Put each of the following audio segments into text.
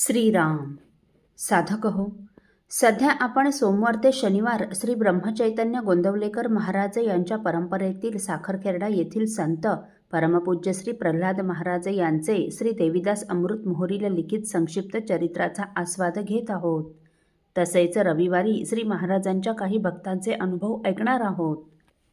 श्रीराम. साधक हो, सध्या आपण सोमवार ते शनिवार श्री ब्रह्मचैतन्य गोंदवलेकर महाराज यांच्या परंपरेतील साखरखेर्डा येथील संत परमपूज्य श्री प्रल्हाद महाराज यांचे श्री देवीदास अमृत मोहोरीला लिखित संक्षिप्त चरित्राचा आस्वाद घेत आहोत. तसेच रविवारी श्री महाराजांच्या काही भक्तांचे अनुभव ऐकणार आहोत.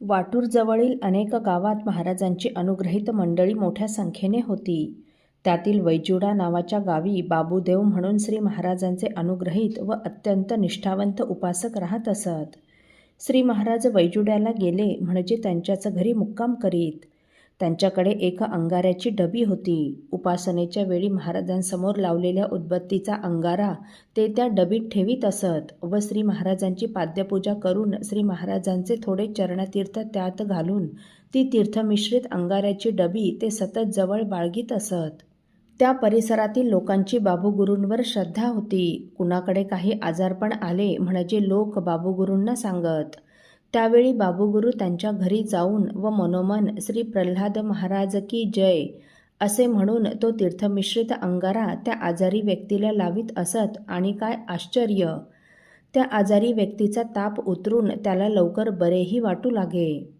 वाटूर जवळील अनेक गावात महाराजांची अनुग्रहित मंडळी मोठ्या संख्येने होती. त्यातील वैजुडा नावाच्या गावी बाबूदेव म्हणून श्री महाराजांचे अनुग्रहित व अत्यंत निष्ठावंत उपासक राहत असत. श्री महाराज वैजुड्याला गेले म्हणजे त्यांच्याच घरी मुक्काम करीत. त्यांच्याकडे एक अंगाऱ्याची डबी होती. उपासनेच्या वेळी महाराजांसमोर लावलेल्या उदबत्तीचा अंगारा ते त्या डबीत ठेवीत असत व श्री महाराजांची पाद्यपूजा करून श्री महाराजांचे थोडे चरणतीर्थ त्यात घालून ती तीर्थमिश्रित अंगाऱ्याची डबी ते सतत जवळ बाळगीत असत. त्या परिसरातील लोकांची बाबूगुरूंवर श्रद्धा होती. कुणाकडे काही आजारपण आले म्हणजे लोक बाबूगुरूंना सांगत. त्यावेळी बाबूगुरू त्यांच्या घरी जाऊन व मनोमन श्री प्रल्हाद महाराज की जय असे म्हणून तो तीर्थमिश्रित अंगारा त्या आजारी व्यक्तीला लावित असत. आणि काय आश्चर्य, त्या आजारी व्यक्तीचा ताप उतरून त्याला लवकर बरेही वाटू लागे.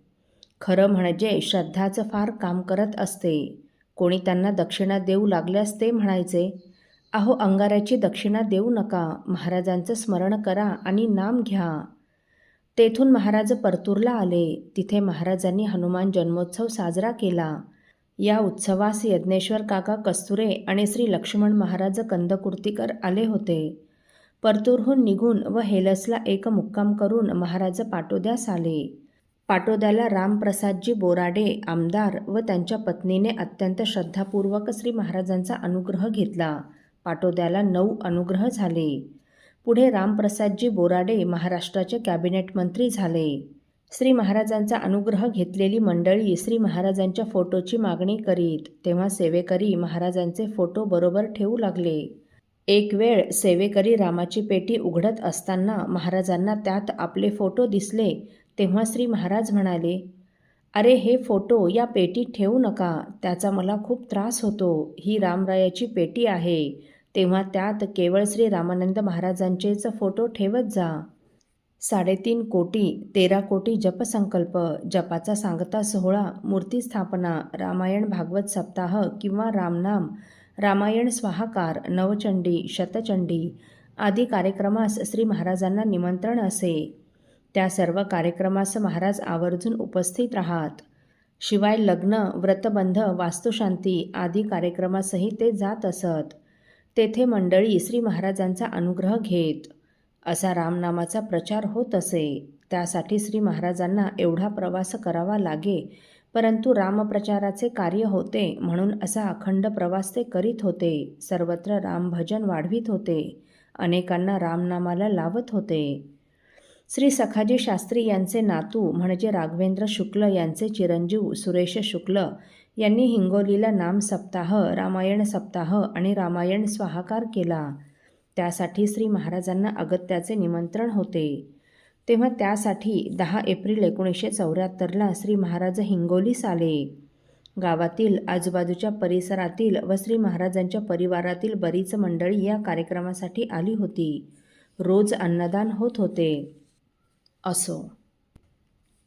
खरं म्हणजे श्रद्धाच फार काम करत असते. कोणी त्यांना दक्षिणा देऊ लागल्यास ते म्हणायचे, अहो अंगाऱ्याची दक्षिणा देऊ नका, महाराजांचं स्मरण करा आणि नाम घ्या. तेथून महाराज परतूरला आले. तिथे महाराजांनी हनुमान जन्मोत्सव साजरा केला. या उत्सवास यज्ञेश्वर काका कस्तुरे आणि श्री लक्ष्मण महाराज कंदकुर्तीकर आले होते. परतूरहून निघून व हेलसला एक मुक्काम करून महाराज पाटोद्यास आले. पाटोद्याला रामप्रसादजी बोराडे आमदार व त्यांच्या पत्नीने अत्यंत श्रद्धापूर्वक श्री महाराजांचा अनुग्रह घेतला. पाटोद्याला 9 अनुग्रह झाले. पुढे रामप्रसादजी बोराडे महाराष्ट्राचे कॅबिनेट मंत्री झाले. श्री महाराजांचा अनुग्रह घेतलेली मंडळी श्री महाराजांच्या फोटोची मागणी करीत. तेव्हा सेवेकरी महाराजांचे फोटो बरोबर ठेवू लागले. एक वेळ सेवेकरी रामाची पेटी उघडत असताना महाराजांना त्यात आपले फोटो दिसले. तेव्हा श्री महाराज म्हणाले, अरे हे फोटो या पेटीत ठेवू नका, त्याचा मला खूप त्रास होतो. ही रामरायाची पेटी आहे, तेव्हा त्यात केवळ श्री रामानंद महाराजांचेच फोटो ठेवत जा. 3.5 कोटी 13 कोटी जपसंकल्प, जपाचा सांगता सोहळा, मूर्ती स्थापना, रामायण भागवत सप्ताह किंवा रामनाम, रामायण स्वाहाकार, नवचंडी, शतचंडी आदी कार्यक्रमास श्री महाराजांना निमंत्रण असे. त्या सर्व कार्यक्रमास महाराज आवर्जून उपस्थित राहत. शिवाय लग्न, व्रतबंध, वास्तुशांती आदी कार्यक्रमासही ते जात असत. तेथे मंडळी श्री महाराजांचा अनुग्रह घेत. असा रामनामाचा प्रचार होत असे. त्यासाठी श्री महाराजांना एवढा प्रवास करावा लागे, परंतु रामप्रचाराचे कार्य होते म्हणून असा अखंड प्रवास ते करीत होते. सर्वत्र रामभजन वाढवित होते. अनेकांना रामनामाला लावत होते. श्री सखाजी शास्त्री यांचे नातू म्हणजे राघवेंद्र शुक्ल यांचे चिरंजीव सुरेश शुक्ल यांनी हिंगोलीला नाम सप्ताह, रामायण सप्ताह आणि रामायण स्वाहाकार केला. त्यासाठी श्री महाराजांना अगत्याचे निमंत्रण होते. तेव्हा त्यासाठी 10 एप्रिल 1974ला श्री महाराज हिंगोलीस आले. गावातील, आजूबाजूच्या परिसरातील व श्री महाराजांच्या परिवारातील बरीच मंडळी या कार्यक्रमासाठी आली होती. रोज अन्नदान होत होते. असो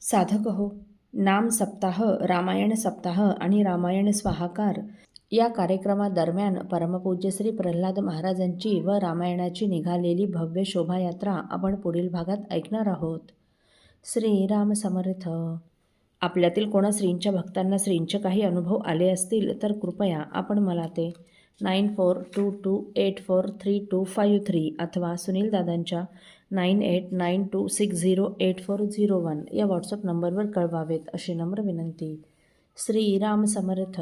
साधक हो, नाम सप्ताह, रामायण सप्ताह आणि रामायण स्वाहाकार या कार्यक्रमादरम्यान परमपूज्य श्री प्रल्हाद महाराजांची व रामायणाची निघालेली भव्य शोभायात्रा आपण पुढील भागात ऐकणार आहोत. श्रीराम समर्थ. आपल्यातील कोणा श्रींच्या भक्तांना श्रींचे काही अनुभव आले असतील तर कृपया आपण मला ते 9422843253 अथवा सुनील दादांच्या 9892608401 या व्हॉट्सअप नंबरवर कळवावेत अशी नम्र विनंती. श्रीराम समर्थ.